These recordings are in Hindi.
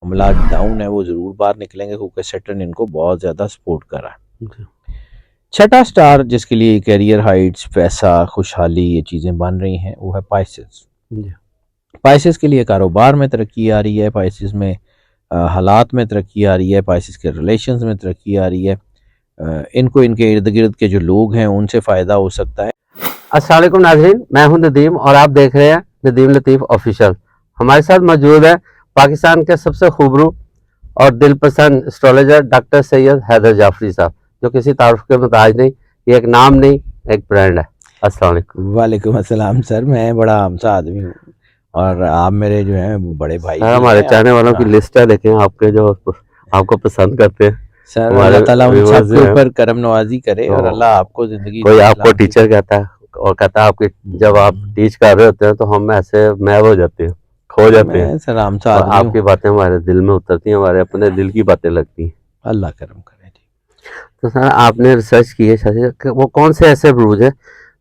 मामलात डाउन है वो ज़रूर बाहर निकलेंगे, क्योंकि सैटर्न इनको बहुत ज़्यादा सपोर्ट कर रहा है। छठा स्टार जिसके लिए करियर हाइट्स, पैसा, खुशहाली, ये चीज़ें बन रही हैं, वो है पाइसेस। पाइसेस के लिए कारोबार में तरक्की आ रही है, पाइसेस में हालात में तरक्की आ रही है, पाइसेस के रिलेशंस में तरक्की आ रही है। इनको इनके इर्द गिर्द के जो लोग हैं उनसे फ़ायदा हो सकता है। अस्सलाम वालेकुम नाज़रीन, मैं हूं नदीम और आप देख रहे हैं नदीम लतीफ़ ऑफिशियल। हमारे साथ मौजूद है पाकिस्तान के सबसे खूबरू और दिलपसंद एस्ट्रोलॉजर डॉक्टर सैयद हैदर जाफरी साहब, जो किसी तारुफ के मोहताज नहीं, ये एक नाम नहीं, एक ब्रांड है। अस्सलाम वालेकुम। वालेकुम अस्सलाम सर, मैं बड़ा आमसा आदमी हूँ और आप मेरे जो हैं बड़े भाई सर भी हमारे हैं। चाहने वालों की हाँ लिस्ट है, देखें आपके जो आपको पसंद करते हैं सर, हमारे अल्लाह ताला उन व्यूअर्स सब जो के हैं। ऊपर करम नवाजी करे तो और अल्लाह आपको ज़िंदगी कोई दे आपको सलामती टीचर से। कहता है और कहता है आपकी, जब आप टीच कर रहे होते हैं तो हम ऐसे मैब हो जाते हैं, खो जाते हैं मैं सर आमसा और आदमी हूँ। आपकी बातें हमारे दिल में उतरती हैं, हमारे अपने दिल की बातें लगती हैं। अल्लाह करम करे जी। तो सर आपने रिसर्च की है शायद कि वो कौन से ऐसे ब्रूज हैं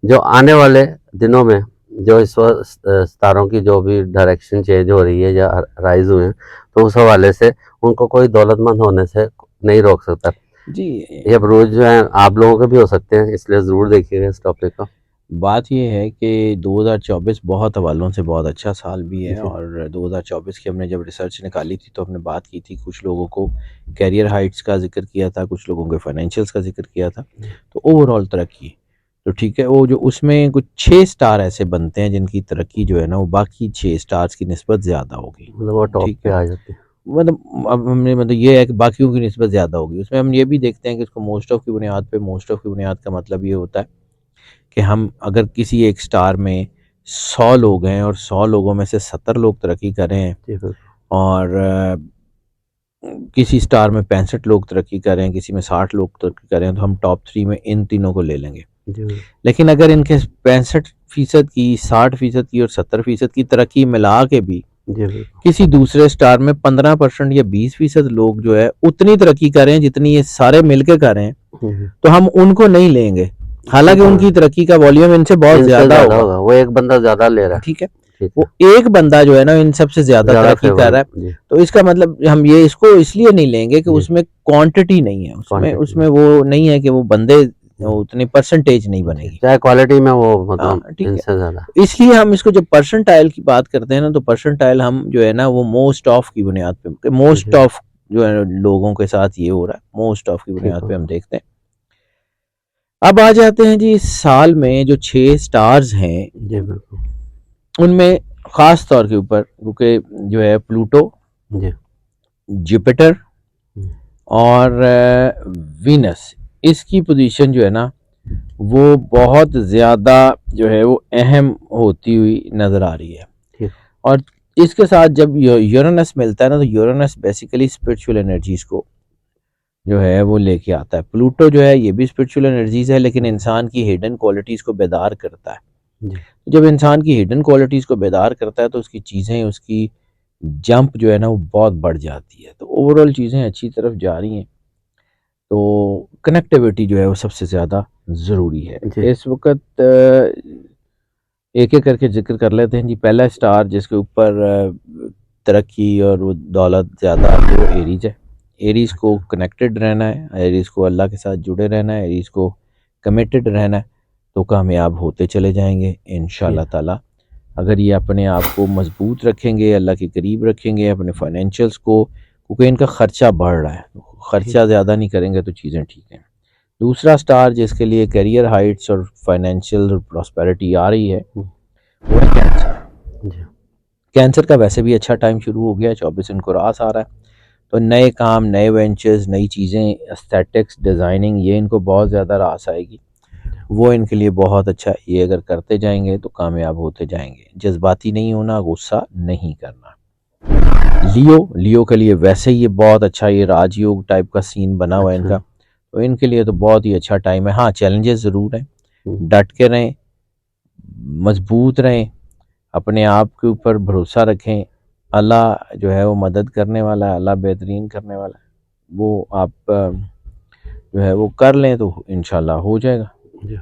जो आने वाले दिनों में, जो इस वक्त सितारों की जो भी डायरेक्शन चेंज हो रही है या राइज हुए हैं, तो उस हवाले से उनको कोई दौलतमंद होने से नहीं रोक सकता। जी ये ब्रूज जो हैं आप लोगों के भी हो सकते हैं, इसलिए ज़रूर देखिएगा इस टॉपिक को। बात ये है कि 2024 बहुत हवालों से बहुत अच्छा साल भी है, जी और 2024 की हमने जब रिसर्च निकाली थी तो हमने बात की थी, कुछ लोगों को कैरियर हाइट्स का जिक्र किया था, कुछ लोगों के फाइनेंशियल्स का जिक्र किया था। तो ओवरऑल तरक्की तो ठीक है, वो जो उसमें कुछ 6 स्टार ऐसे बनते हैं जिनकी तरक्की जो है ना वो बाकी 6 स्टार्स की निस्बत ज़्यादा होगी। मतलब वो टॉप ठीक पे है, आ जाते हैं। मतलब अब हमने मतलब ये है कि बाकियों की निस्बत ज़्यादा होगी। उसमें हम ये भी देखते हैं कि उसको मोस्ट ऑफ की बुनियाद पे, मोस्ट ऑफ की बुनियाद का मतलब ये होता है कि हम अगर किसी एक स्टार में 100 लोग हैं और 100 लोगों में से 70 लोग तरक्की कर रहे हैं, जी बिल्कुल। और किसी स्टार में 65 लोग तरक्की कर रहे हैं, किसी में 60 लोग तरक्की कर रहे हैं, तो हम टॉप 3 में इन तीनों को ले लेंगे। जी बिल्कुल। लेकिन अगर इनके 65% की, 60% की और 70% की तरक्की मिला के भी जी बिल्कुल। किसी दूसरे स्टार में 15% या 20% लोग जो है उतनी तरक्की कर रहे हैं जितनी ये सारे मिलके कर रहे हैं, तो हम उनको नहीं लेंगे, हालांकि उनकी तरक्की का वॉल्यूम इनसे बहुत इनसे ज्यादा ज्यादा होगा। होगा, वो एक बंदा ज्यादा ले रहा है। ठीक है, ठीक वो है, एक बंदा जो है ना इन सबसे ज्यादा ज्यादा तरक्की कर फेवर। रहा है, जी तो इसका मतलब हम ये इसको इसलिए नहीं लेंगे कि जी। उसमें क्वांटिटी नहीं है, उसमें क्वांटिटी उसमें वो नहीं है कि वो बंदे उतनी परसेंटेज नहीं जी, बनेगी। चाहे क्वालिटी में वो मतलब हाँ ठीक है, इनसे ज्यादा। इसलिए हम इसको जब परसेंटाइल की बात करते हैं ना, तो परसेंटाइल हम जो है ना वो मोस्ट ऑफ की बुनियाद पे, मोस्ट जी ऑफ जो है लोगों के साथ ये हो रहा है, मोस्ट ऑफ की ठीक बुनियाद पे होगा। हम देखते हैं। अब आ जाते हैं जी, इस साल में जो 6 स्टार्स हैं जी बिल्कुल। उनमें खास तौर के ऊपर, क्योंकि जो है प्लूटो, जी। जुपिटर हम्म। और वीनस, इसकी पोजीशन जो है ना वो बहुत ज़्यादा जो है वो अहम होती हुई नज़र आ रही है। ठीक। और इसके साथ जब यूरेनस मिलता है ना, तो यूरेनस बेसिकली स्पिरिचुअल एनर्जीज को जो है वो लेके आता है। प्लूटो जो है ये भी स्पिरिचुअल एनर्जीज है, लेकिन इंसान की हिडन क्वालिटीज़ को बेदार करता है। जी जब इंसान की हिडन क्वालिटीज़ को बेदार करता है तो उसकी चीज़ें, उसकी जंप जो है ना वो बहुत बढ़ जाती है। तो ओवरऑल चीज़ें अच्छी तरफ जा रही हैं। तो कनेक्टिविटी जो है वो सबसे ज़्यादा ज़रूरी है जी। इस वक्त। एक एक करके जिक्र कर लेते हैं जी। पहला स्टार जिसके ऊपर तरक्की और वो दौलत ज़्यादा है वो एरीज है। एरीज को अच्छा। कनेक्टेड रहना है, एरीज को अल्लाह के साथ जुड़े रहना है, एरीज को कमिटेड रहना है, तो कामयाब होते चले जाएंगे इंशाल्लाह ठीक। ताला। अगर ये अपने आप को मजबूत रखेंगे, अल्लाह के करीब रखेंगे, अपने फाइनेंशियल्स को, क्योंकि इनका ख़र्चा बढ़ रहा है, ठीक। ख़र्चा ज़्यादा नहीं करेंगे तो चीज़ें ठीक हैं। दूसरा स्टार जिसके लिए करियर हाइट्स और फाइनेंशियल प्रॉस्पेरिटी आ रही है वो है कैंसर। जी। कैंसर का वैसे भी अच्छा टाइम शुरू हो गया है, 24 इनको रास आ रहा है, तो नए काम, नए वेंचर्स, नई चीज़ें, एस्थेटिक्स, डिज़ाइनिंग, ये इनको बहुत ज़्यादा रास आएगी। वो इनके लिए बहुत अच्छा है, ये अगर करते जाएंगे तो कामयाब होते जाएंगे। जज्बाती नहीं होना, गुस्सा नहीं करना। लियो के लिए वैसे ही ये बहुत अच्छा, ये राजयोग टाइप का सीन बना हुआ है अच्छा। इनका, तो इनके लिए तो बहुत ही अच्छा टाइम है। हाँ चैलेंजेस ज़रूर हैं, हम्म। डट के रहें, मजबूत रहें, अपने आप के ऊपर भरोसा रखें। अल्लाह जो है वो मदद करने वाला है, अल्लाह बेहतरीन करने वाला है। वो आप जो है वो कर लें तो इंशाल्लाह हो जाएगा। जी।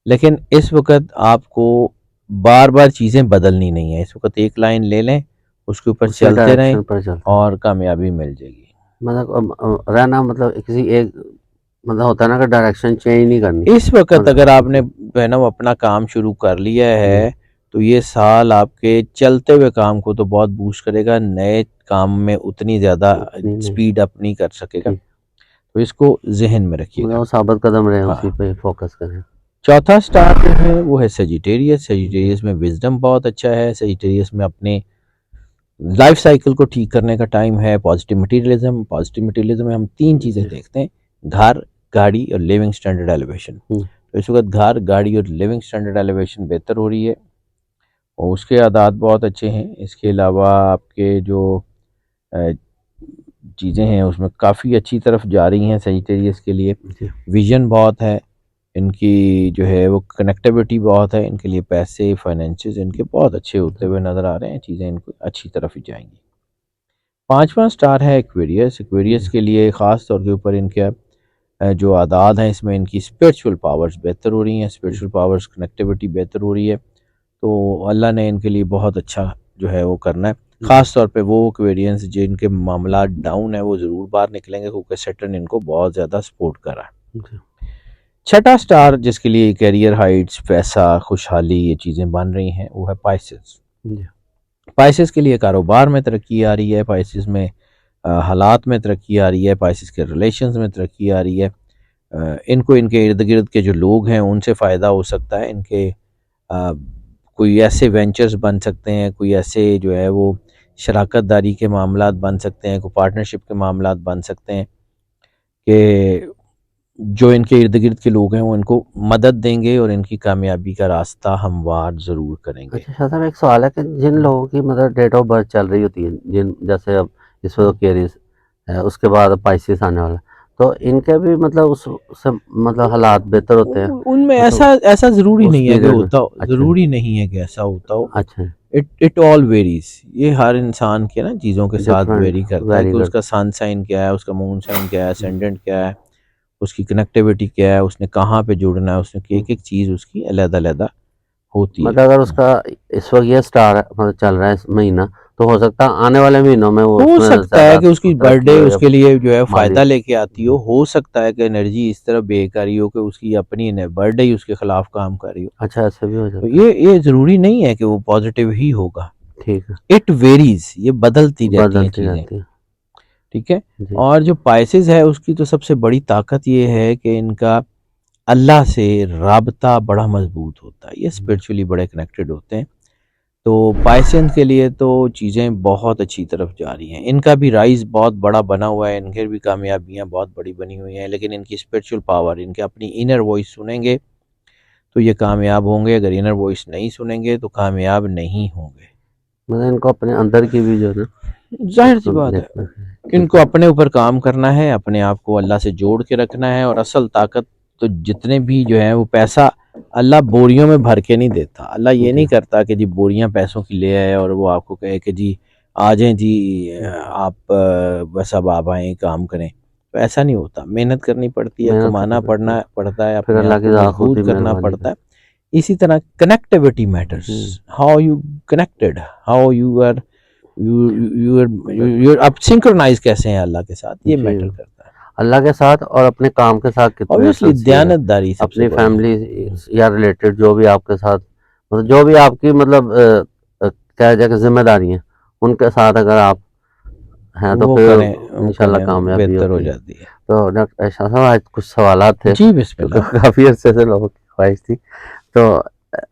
लेकिन इस वक्त आपको बार बार चीज़ें बदलनी नहीं है। इस वक्त एक लाइन ले लें उसके ऊपर उसी चलते रहें डायरेक्शन पर चलते और कामयाबी मिल जाएगी। मतलब रहना मतलब किसी एक मतलब होता है ना कि डायरेक्शन चेंज नहीं करनी। इस वक्त मतलब अगर आपने बहनों अपना काम शुरू कर लिया है तो ये साल आपके चलते हुए काम को तो बहुत बूस्ट करेगा, नए काम में उतनी ज़्यादा उतनी नहीं स्पीड अप नहीं कर सकेगा, ठीक, तो इसको जहन में मतलब रखिएगा। वो साबित कदम रहे उसी हाँ, पे फोकस करें। चौथा स्टार जो है वो है सेजिटेरियस। सेजिटेरियस में विजडम बहुत अच्छा है। सेजिटेरियस में अपने लाइफ साइकिल को ठीक करने का टाइम है। पॉजिटिव मटीरियलिज्म, पॉजिटिव मटीरियलिज्म में हम तीन चीज़ें जी। देखते हैं, घर, गाड़ी और लिविंग स्टैंडर्ड एलिवेशन। तो इस वक्त घर, गाड़ी और लिविंग स्टैंडर्ड एलिवेशन बेहतर हो रही है और उसके आदात बहुत अच्छे हैं। इसके अलावा आपके जो चीज़ें हैं उसमें काफ़ी अच्छी तरफ जा रही हैं सेजिटेरियस के लिए। जी। विजन बहुत है इनकी, जो है वो कनेक्टिविटी बहुत है इनके लिए, पैसे फाइनेंसेस इनके बहुत अच्छे होते हुए नज़र आ रहे हैं, चीज़ें इनको अच्छी तरफ ही जाएंगी। पांचवा स्टार है एक्वेरियस। एक्वेरियस के लिए ख़ास तौर के ऊपर इनके जो आदात हैं इसमें इनकी स्पिरिचुअल पावर्स बेहतर हो रही हैं, स्पिरिचुअल पावर्स कनेक्टिविटी बेहतर हो रही है। तो अल्लाह ने इनके लिए बहुत अच्छा जो है वो करना है। ख़ास तौर पे वो एक्वेरियंस जिनके मामला डाउन है वो ज़रूर बाहर निकलेंगे, क्योंकि सैटर्न इनको बहुत ज़्यादा सपोर्ट कर रहा है। जी। छठा स्टार जिसके लिए कैरियर हाइट्स, पैसा, खुशहाली ये चीज़ें बन रही हैं वो है पाइसेस। जी। पाइसेस के लिए कारोबार में तरक्की आ रही है, पाइसेस में हालात में तरक्की आ रही है, पाइसेस के रिलेशंस में तरक्की आ रही है। इनको इनके इर्द गिर्द के जो लोग हैं उनसे फ़ायदा हो सकता है, इनके कोई ऐसे वेंचर्स बन सकते हैं, कोई ऐसे जो है वो शराकत दारी के मामलात बन सकते हैं, कोई पार्टनरशिप के मामलात बन सकते हैं कि जो इनके इर्द गिर्द के लोग हैं वो इनको मदद देंगे और इनकी कामयाबी का रास्ता हमवार ज़रूर करेंगे। अच्छा शाह साहब, एक सवाल है कि जिन लोगों की मतलब डेट ऑफ बर्थ चल रही होती है, जिन जैसे अब इस वक्त केरियस है, उसके बाद पाइसेस आने वाला, तो इनके भी मतलब उससे मतलब हालात बेहतर होते हैं उनमें मतलब ऐसा ऐसा ज़रूरी उस नहीं है कि पीरियड में। होता हो, अच्छा। ज़रूरी नहीं है कि ऐसा होता हो। अच्छा। इट ऑल वेरीज, ये हर इंसान के ना चीज़ों के साथ डिफरेंट वेरी करता है वेरी कि गुड। उसका सन साइन क्या है, उसका मून साइन क्या है, असेंडेंट क्या है, उसकी कनेक्टिविटी क्या है, उसने कहाँ पे जुड़ना है, उसने एक एक चीज़ उसकी अलग-अलग होती है। मतलब अगर उसका इस वक्त ये स्टार मतलब चल रहा है इस महीना, तो हो सकता है आने वाले महीनों में वो हो उसमें सकता है ज़्यादा कि उसकी तरक्की बर्थडे हो या उसके लिए जो है माली। फ़ायदा लेके आती हो सकता है कि एनर्जी इस तरह बेकारी हो कि उसकी अपनी बर्थडे ही उसके खिलाफ काम कर रही हो। अच्छा, ऐसे भी हो तो जाता है। ये ज़रूरी नहीं है कि वो पॉजिटिव ही होगा। ठीक है। इट वेरीज, ये बदलती रहती हैं बदलती चीज़ें, रहती है। ठीक है। जी। और जो पाइसेस है उसकी तो सबसे बड़ी ताकत ये है कि इनका अल्लाह से राबता बड़ा मजबूत होता है, ये स्पिरिचुअली बड़े कनेक्टेड होते हैं। तो पाइसेंस के लिए तो चीज़ें बहुत अच्छी तरफ जा रही हैं, इनका भी राइज बहुत बड़ा बना हुआ है, इनके भी कामयाबियाँ बहुत बड़ी बनी हुई हैं, लेकिन इनकी स्पिरिचुअल पावर, इनके अपनी इनर वॉइस सुनेंगे तो ये कामयाब होंगे, अगर इनर वॉइस नहीं सुनेंगे तो कामयाब नहीं होंगे। मतलब इनको अपने अंदर की भी जो है ना जाहिर सी उसको बात है, देखना है। ठीक इनको है। अपने ऊपर काम करना है, अपने आप को अल्लाह से जोड़ के रखना है। और असल ताकत तो जितने भी जो है वो पैसा अल्लाह बोरियों में भर के नहीं देता। अल्लाह ये जी। नहीं करता कि जी बोरियां पैसों की ले आए और वो आपको कहे कि जी आ जाएं जी, आप बस अब आप आएँ काम करें। तो ऐसा नहीं होता, मेहनत करनी पड़ती है, मेहनत करनी कमाना पड़ती है, पड़ना पड़ता है, फिर अपने अल्लाह आप की को खुद मजबूत ही करना मेहरबानी पड़ता कर। है। इसी तरह connectivity matters, hmm. How you connected, how you are you आप सिंक्रोनाइज कैसे हैं अल्लाह के साथ, ये जी। मैटर करता है। अल्लाह के साथ और अपने काम के साथ कितने ऑब्वियसली सिंसियर है, दयानतदारी सबसे अपनी बड़ा है। फैमिली या रिलेटेड जो भी आपके साथ मतलब जो भी आपकी मतलब कहा जाए कि जिम्मेदारी है, उनके साथ अगर आप हैं तो वो करें, फिर वो इंशाल्लाह करें, वो कामयाबी बेहतर हो होती है। जाती है। तो डॉक्टर शाह साहब, आज कुछ सवालात थे जी क्योंकि बिस्मिल्लाह। काफ़ी अरसे से लोगों की ख्वाहिश थी। तो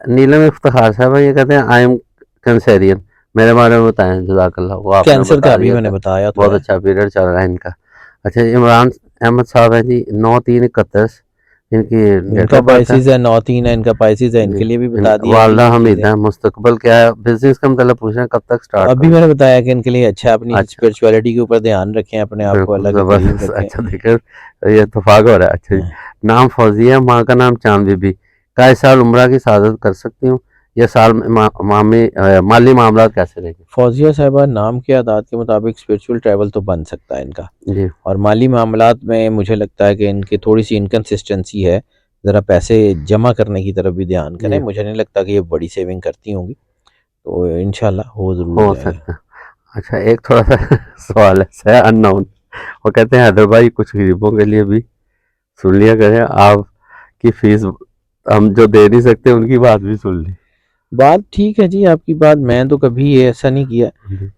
नीलम इफ्तिखार साहब ये कहते हैं आई एम कैंसेरियन, मेरे बारे में बताएं जज़ाकल्लाह। वो आपने कैंसर का बता अभी दिया मैंने था, बताया तो बहुत है। अच्छा पीरियड चल रहा है इनका। अच्छा, इमरान अहमद साहब है जी, 9/3/31 इनकी डेट इनका ऑफ बर्थ है। पाइसिस है, 9/3 है इनका पाइसिस है, जी। इनके लिए भी बता दिया जी वालदा ये चीज़ें। हमीदा, मुस्तकबल क्या है, बिजनेस का मतलब पूछ रहे हैं कब तक तो स्टार्ट अभी करूँ। मैंने बताया कि इनके लिए अच्छा, अपनी अच्छा। स्पिरिचुअलिटी के ऊपर ध्यान रखें, अपने आप को बिल्कुल अल्लाह के करीब ज़बरदस्त। रखें। अच्छा देखकर ये इत्तेफाक हो रहा है। अच्छा जी। हाँ। नाम फौजिया, माँ का नाम चांद बीबी, का इस साल उम्रा की सादत कर सकती हूँ, यह साल में माली मामला कैसे रहेंगे। फौजिया साहिबा नाम के आदात के मुताबिक स्पिरिचुअल ट्रैवल तो बन सकता है इनका। जी। और माली मामलात में मुझे लगता है कि इनकी थोड़ी सी इनकन्सिस्टेंसी है, ज़रा पैसे जमा करने की तरफ भी ध्यान करें, जी। मुझे नहीं लगता कि ये बड़ी सेविंग करती होंगी, तो इंशाल्लाह हो ज़रूर हो जाएगा। सकता है। अच्छा, एक थोड़ा सा सवाल है अननोन। वो कहते हैं हैदर भाई कुछ गरीबों के लिए भी सुन लिया करें, आपकी फीस हम जो दे नहीं सकते उनकी बात भी सुन ली। बात ठीक है जी आपकी बात, मैं तो कभी ये ऐसा नहीं किया,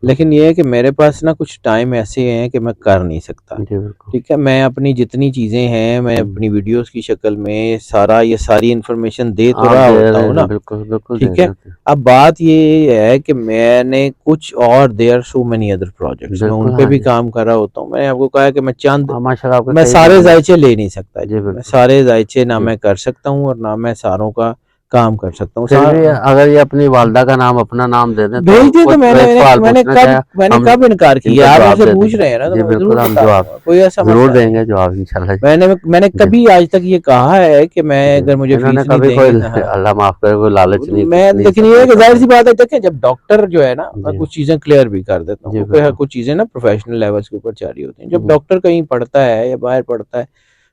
लेकिन ये है कि मेरे पास ना कुछ टाइम ऐसे हैं कि मैं कर नहीं सकता। जी बिल्कुल। ठीक है, मैं अपनी जितनी चीज़ें हैं मैं अपनी वीडियोस की शक्ल में सारा ये सारी इन्फॉर्मेशन दे तो आप रहा दे होता रहे हूँ हैं, ना। बिल्कुल बिल्कुल दे ठीक रहे है, होते हैं। अब बात ये है कि मैंने कुछ और there so many other projects मैं बिल्कुल, उन पे हाँ भी जी। काम कर रहा होता हूँ। मैंने आपको कहा है कि मैं चंद, हाँ, माशाल्लाह आपके मैं कई सारे बिज़नेस। जायचे ले नहीं सकता जी, जी मैं बिल्कुल। सारे जायचे ना जी। मैं कर सकता हूँ और ना मैं सारों का काम कर सकता हूँ। फिर भी अगर ये अपनी वालदा का नाम, अपना नाम दे दें तो भेज दिए तो कुछ मैंने एक मैंने सवाल मैंने पूछना कब चाहें मैंने हम, कब इनकार इनका किया? आप जवाब मुझसे दे पूछ दें। रहे हैं ना, तो जी मैं बिल्कुल, जरूर हम बता जवाब दूंगा, कोई ऐसा ज़रूर मसला नहीं है। देंगे, जवाब इंशाल्लाह। मैंने जी, कभी आज तक ये कहा है कि मैं जी। अगर मुझे इन्होंने फीस नहीं कभी कोई देंगे, हाँ। अल्लाह माफ़ करे कोई लालच नहीं मैं नहीं लेकिन ये है नहीं कि जाहिर करते। सी बात है, देखें जब डॉक्टर जो है ना, मैं जी, कुछ चीज़ें क्लियर भी कर देता हूँ जी क्योंकि बिल्कुल। कुछ चीज़ें ना प्रोफेशनल लेवल्स के ऊपर जारी होती हैं। जब हुँ, डॉक्टर कहीं पढ़ता है या बाहर पढ़ता है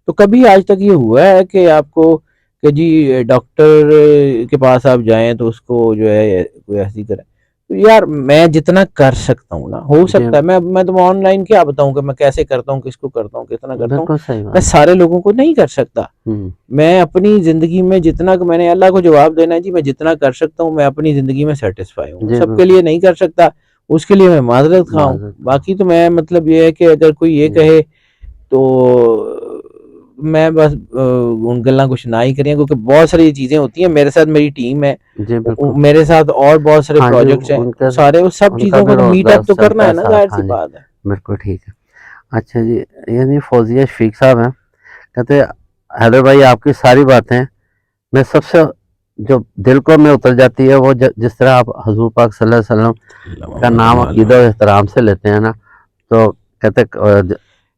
तो कभी आज तक ये हुआ है कि आपको कि जी डॉक्टर के पास आप जाएं तो उसको जो है कोई ऐसी करे? तो यार मैं जितना कर सकता हूँ ना, हो जी, सकता है मैं तो ऑनलाइन क्या बताऊँ कि मैं कैसे करता हूँ, किसको करता हूँ, कितना करता हूँ। बिल्कुल सही मैं बात। सारे लोगों को नहीं कर सकता। हुँ, मैं अपनी ज़िंदगी में जितना मैंने अल्लाह को जवाब देना है जी, मैं जितना कर सकता हूँ मैं अपनी ज़िंदगी में सेटिस्फाई हूँ। जी सबके बिल्कुल, लिए नहीं कर सकता, उसके लिए मैं माज़रत ख़्वाह हूँ। माज़रत का। बाकी तो मैं मतलब ये है कि अगर कोई ये जी, कहे तो मैं बस उन गल्लां कुछ ना ही करें, क्योंकि बहुत सारी चीज़ें होती हैं। मेरे साथ मेरी टीम है, जी बिल्कुल। मेरे साथ और बहुत सारे हाँ जी, प्रोजेक्ट्स हैं, उनके सारे उस सब उनका चीज़ों भी को तो मीट रोज़गार अप तो करना चलता है है ना, साथ, ज़ाहिर सी हाँ जी, बात है। बिल्कुल ठीक है। अच्छा जी, यानी फौजिया शफीक साहब हैं, कहते हैं हैदर भाई आपकी सारी बातें मैं सबसे जो दिल को में उतर जाती है वो जिस तरह आप हजूर पाक सल्लल्लाहु अलैहि वसल्लम का नाम अकीदत और एहतराम से लेते हैं ना, तो कहते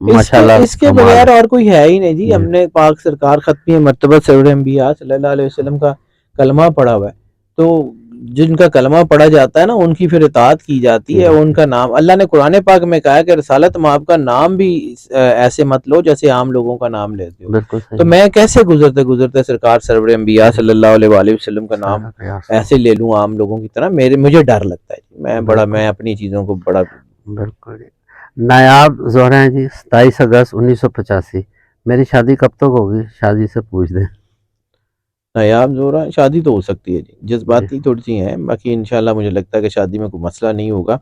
इसके माशाल्लाह इसके कमाल बगैर है। और कोई है ही नहीं जी। जी, हमने पाक सरकार खत्मी मर्तबा सरूर अंबिया सल्लल्लाहु अलैहि वसल्लम का कलमा पढ़ा हुआ है, तो जिनका कलमा पढ़ा जाता है ना उनकी फिर इताअत की जाती जी है। बिल्कुल, उनका नाम अल्लाह ने कुरान पाक में कहा है कि रसालत माब का नाम भी ऐसे मत लो जैसे आम लोगों का नाम लेते हो। बिल्कुल सही तो बात। मैं कैसे गुजरते गुजरते सरकार सरवर अंबिया जी, सल्लल्लाहु अलैहि वसल्लम का नाम सारा प्रयास हो। ऐसे ले लूं आम लोगों की तरह? मुझे डर लगता है जी। बिल्कुल, मैं अपनी चीज़ों को बड़ा बिल्कुल जी। नायाब ज़ोहरा हैं जी, 27 अगस्त 1985। मेरी शादी कब तक होगी? शादी से पूछ दें। नायाब ज़ोरा शादी तो हो सकती है जी, जी, जज़्बाती थोड़ी-सी हैं, बाकी इंशाल्लाह मुझे लगता है कि शादी में कोई मसला नहीं होगा।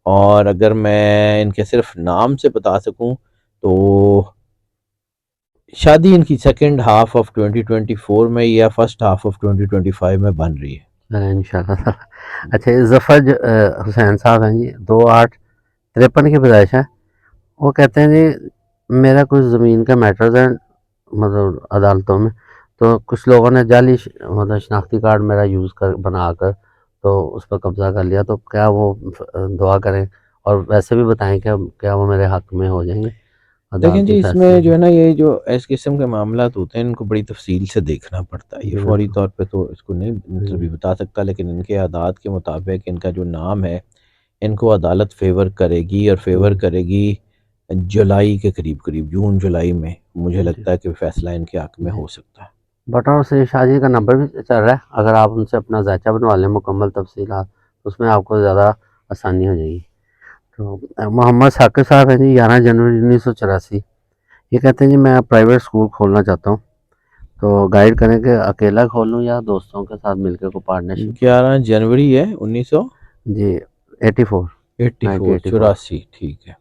और अगर मैं इनके सिर्फ़ नाम से बता सकूँ तो शादी इनकी सेकंड हाफ़ ऑफ 2024 में या फर्स्ट हाफ़ ऑफ 2025 में बन रही है। चलें इंशाल्लाह ताला। अच्छा, ये ज़फ़र हुसैन साहब हैं जी, 2853 की पैदाइश है। वो कहते हैं जी मेरा कुछ ज़मीन का मैटर्स है, मतलब अदालतों में, तो कुछ लोगों ने जाली मतलब शनाख्ती कार्ड मेरा यूज़ कर बनाकर तो उस पर कब्ज़ा कर लिया, तो क्या वो दुआ करें और वैसे भी बताएं कि क्या वो मेरे हक़ में हो जाएंगे देखें अदालती जी, फैसले इसमें जो में। है ना ये जो इस किस्म के मामलात होते हैं इनको बड़ी तफ़सील से देखना पड़ता है। ये जी फ़ौरी बिल्कुल। तौर पे तो इसको नहीं मतलब जी, ये बता सकता, लेकिन इनके आदात के मुताबिक इनका जो नाम है, इनको अदालत फ़ेवर करेगी और फ़ेवर जी, करेगी जुलाई के करीब-करीब, जून-जुलाई में मुझे जी, लगता है कि फ़ैसला इनके हक़ में जी। हो सकता है। बटौर से शादी का नंबर भी चल रहा है, अगर आप उनसे अपना ज़ायचा बनवा लें मुकम्मल तफ़सीलात, उसमें आपको ज़्यादा आसानी हो जाएगी। तो मोहम्मद साकिब साहब हैं जी, 11 जनवरी 1984। ये कहते हैं जी मैं प्राइवेट स्कूल खोलना चाहता हूँ, तो गाइड करें कि अकेला खोलूँ या दोस्तों के साथ मिलकर कोई पार्टनरशिप में? 11 जनवरी है जी, 84, 1984, 1984। 84, ठीक है।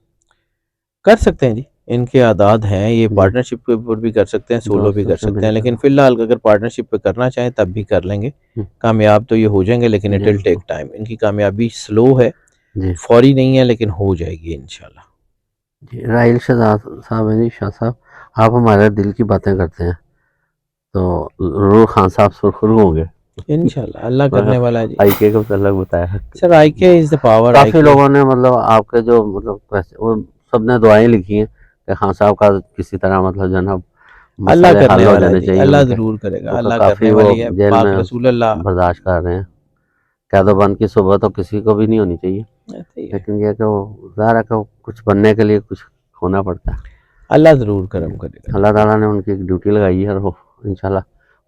कर सकते हैं जी, इनके आदात हैं, ये जी, पार्टनरशिप के ऊपर भी कर सकते हैं, सोलो भी दोस्तों कर से सकते हैं, मिलकर। लेकिन फ़िलहाल अगर पार्टनरशिप पे करना चाहें तब भी कर लेंगे। हुँ, कामयाब तो ये हो जाएँगे, लेकिन इट जी विल टेक बिल्कुल। टाइम। इनकी कामयाबी स्लो है, जी, फौरी नहीं है, लेकिन हो जाएगी इंशाल्लाह। जी, राहिल शहज़ाद साहब हैं जी, शाह साहब, आप हमारे दिल की बातें करते हैं, तो ज़रूर खान साहब सुरखरू होंगे। इंशाल्लाह अल्लाह मगर करने वाला है जी। आईके का तो अलग बताया। Sir IK is the power, काफ़ी आईके लोगों ने मतलब आपके जो मतलब वो सबने दुआएं लिखी हैं कि खान साहब का किसी तरह मतलब जो है ना अल्लाह मसले करने हल हो वाला है जाने जी, चाहिए अल्लाह उनके, ज़रूर करेगा, क्योंकि अल्लाह काफ़ी करने वो वाली है। जेल पाक में रसूल अल्लाह बर्दाश्त कर रहे हैं। कैदोबंद की सुबह तो किसी को भी नहीं होनी चाहिए, ऐसे ही है। लेकिन ये कि वो ज़ाहिर है कि वो कुछ बनने के लिए कुछ खोना पड़ता है। अल्लाह ज़रूर जी, करम करेगा जी, अल्लाह ताला बिल्कुल। ने उनकी एक ड्यूटी लगाई है और वो इंशाल्लाह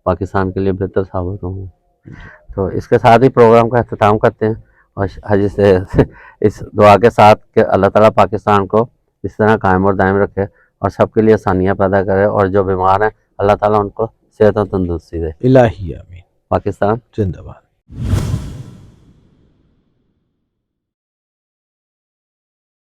पाकिस्तान के लिए बेहतर साबित होंगे। जी। तो इसके साथ ही प्रोग्राम का अख्ताम करते हैं। और हाजी से इस दुआ के साथ कि अल्लाह ताला पाकिस्तान को इस तरह कायम और दायम रखे और सबके लिए आसानियाँ पैदा करे, और जो बीमार हैं अल्लाह ताला उनको सेहत और तंदुरुस्ती दे। इलाही आमीन। पाकिस्तान जिंदाबाद।